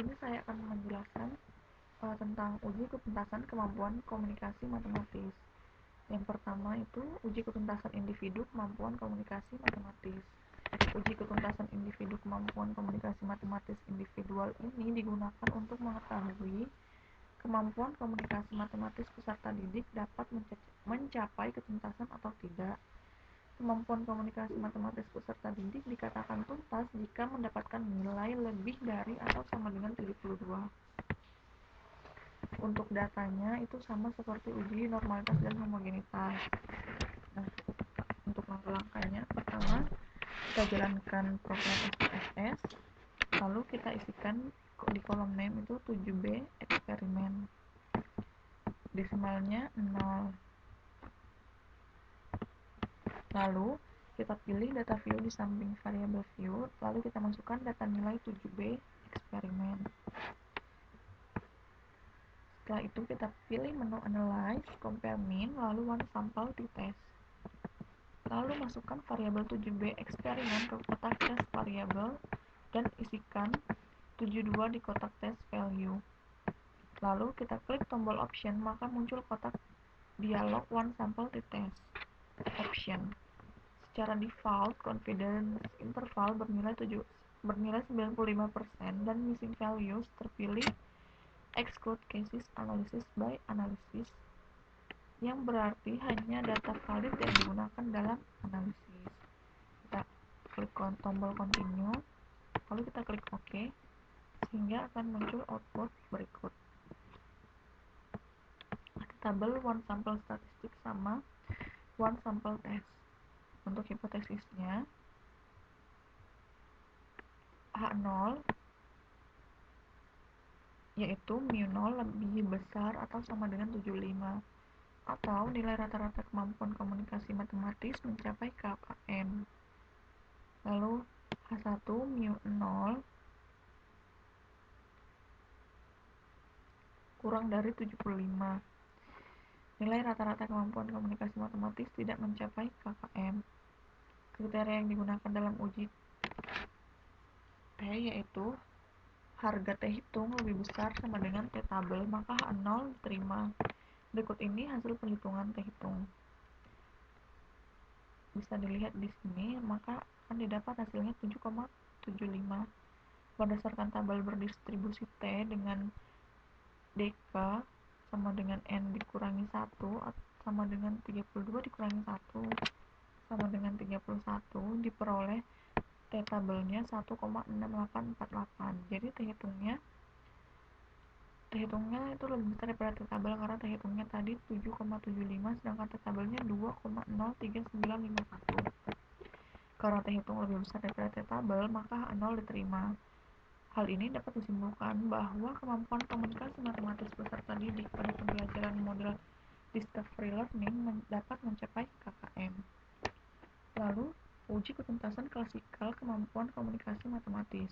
sini saya akan menjelaskan tentang uji ketuntasan kemampuan komunikasi matematis. Yang pertama itu uji ketuntasan individu kemampuan komunikasi matematis. Uji ketuntasan individu kemampuan komunikasi matematis individual ini digunakan untuk mengetahui kemampuan komunikasi matematis peserta didik dapat mencapai ketuntasan atau tidak. Kemampuan komunikasi matematis peserta didik dikatakan tuntas jika mendapatkan nilai lebih dari atau sama dengan 72. Untuk datanya itu sama seperti uji normalitas dan homogenitas. Nah, untuk langkah-langkahnya, pertama kita jalankan program SPSS, lalu kita isikan di kolom name itu 7B eksperimen, desimalnya 0. Lalu kita pilih data view di samping variabel view, lalu kita masukkan data nilai 7B eksperimen. Setelah itu kita pilih menu analyze, compare mean, lalu one sample t-test. Lalu masukkan variabel 7B eksperimen ke kotak test variabel dan isikan 72 di kotak test value. Lalu kita klik tombol option, maka muncul kotak dialog one sample t-test option. Secara default, confidence interval bernilai 95% dan missing values terpilih exclude cases analysis by analysis, yang berarti hanya data valid yang digunakan dalam analisis. Kita klik tombol continue, lalu kita klik OK, sehingga akan muncul output berikut. Ada tabel one sample statistik sama one sample test. Untuk hipotesisnya, H0 yaitu mu0 lebih besar atau sama dengan 75, atau nilai rata-rata kemampuan komunikasi matematis mencapai KKM. Lalu H1 mu0 kurang dari 75. Nilai rata-rata kemampuan komunikasi matematis tidak mencapai KKM. Kriteria yang digunakan dalam uji T yaitu harga T hitung lebih besar sama dengan T tabel, maka H0 diterima. Berikut ini hasil perhitungan T hitung. Bisa dilihat di sini, maka akan didapat hasilnya 7,75. Berdasarkan tabel berdistribusi T dengan DK sama dengan N dikurangi 1 sama dengan 32 dikurangi 1 sama dengan 31, diperoleh T tabelnya 1,6848. Jadi T hitungnya itu lebih besar daripada T tabel karena T hitungnya tadi 7,75 sedangkan T tabelnya 2,03951. Karena T hitung lebih besar daripada T tabel, maka H0 diterima. Hal ini dapat disimpulkan bahwa kemampuan komunikasi matematis peserta didik pada pembelajaran model discovery learning dapat mencapai KKM. Lalu, uji ketuntasan klasikal kemampuan komunikasi matematis.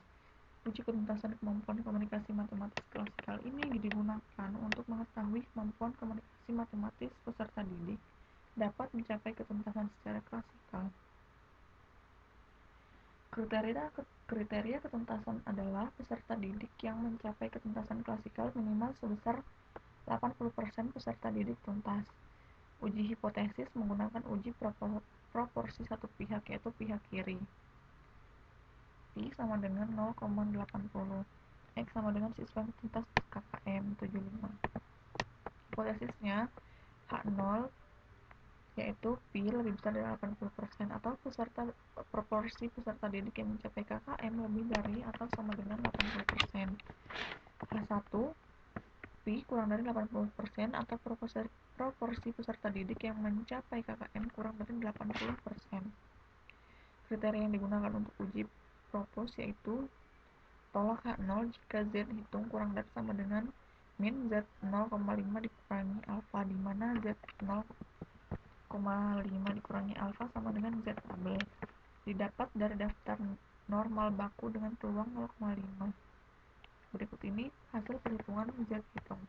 Uji ketuntasan kemampuan komunikasi matematis klasikal ini digunakan untuk mengetahui kemampuan komunikasi matematis peserta didik dapat mencapai ketuntasan secara klasikal. Kriteria ketuntasan adalah peserta didik yang mencapai ketuntasan klasikal minimal sebesar 80% peserta didik tuntas. Uji hipotesis menggunakan uji proporsi satu pihak, yaitu pihak kiri. Pi sama dengan 0,80. X sama dengan siswa tuntas KKM 75. Hipotesisnya H0 yaitu Pi lebih besar dari 80% atau proporsi peserta didik yang mencapai KKM lebih dari atau sama dengan 80%. H1 Pi kurang dari 80% atau proporsi peserta didik yang mencapai KKM kurang dari 80%. Kriteria yang digunakan untuk uji propos yaitu tolak H0 jika Z hitung kurang dari sama dengan min Z 0,5 dikurangi alfa, di mana Z 0,5 dikurangi alfa sama dengan Z tabel. Didapat dari daftar normal baku dengan peluang 0,5. Berikut ini hasil perhitungan Z hitung.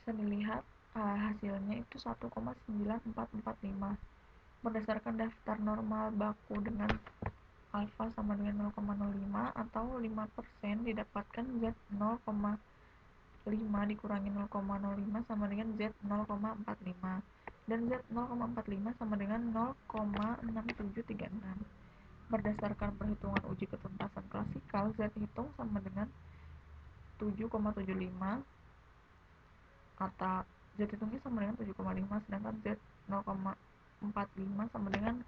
Bisa dilihat hasilnya itu 1,9445. Berdasarkan daftar normal baku dengan alfa sama dengan 0,05 atau 5% didapatkan Z 0,5 dikurangi 0,05 sama dengan Z 0,45 dan Z 0,45 sama dengan 0,6736. Berdasarkan perhitungan uji ketuntasan klasikal, Z hitung sama dengan 7,75 atau Z hitungnya sama dengan 7,5, sedangkan Z 0,45 sama dengan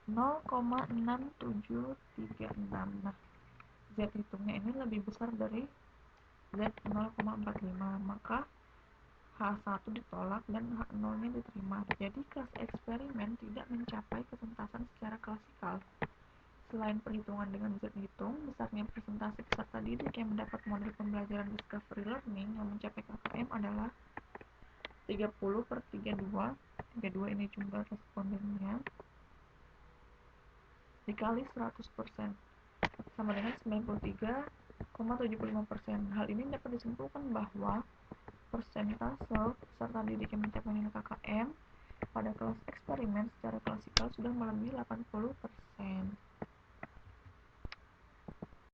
0,6736. Nah, Z hitungnya ini lebih besar dari Z 0,45, maka H1 ditolak dan H0-nya diterima. Jadi kelas eksperimen tidak mencapai ketuntasan secara klasikal. Selain perhitungan dengan Z hitung, besarnya presentasi peserta didik yang mendapat model pembelajaran discovery learning yang mencapai KKM adalah 30/32. 32 ini jumlah respondennya dikali 100% sama dengan 93,75%. Hal ini dapat disimpulkan bahwa persentase peserta didik yang mencapai nilai KKM pada kelas eksperimen secara klasikal sudah melebihi 80%.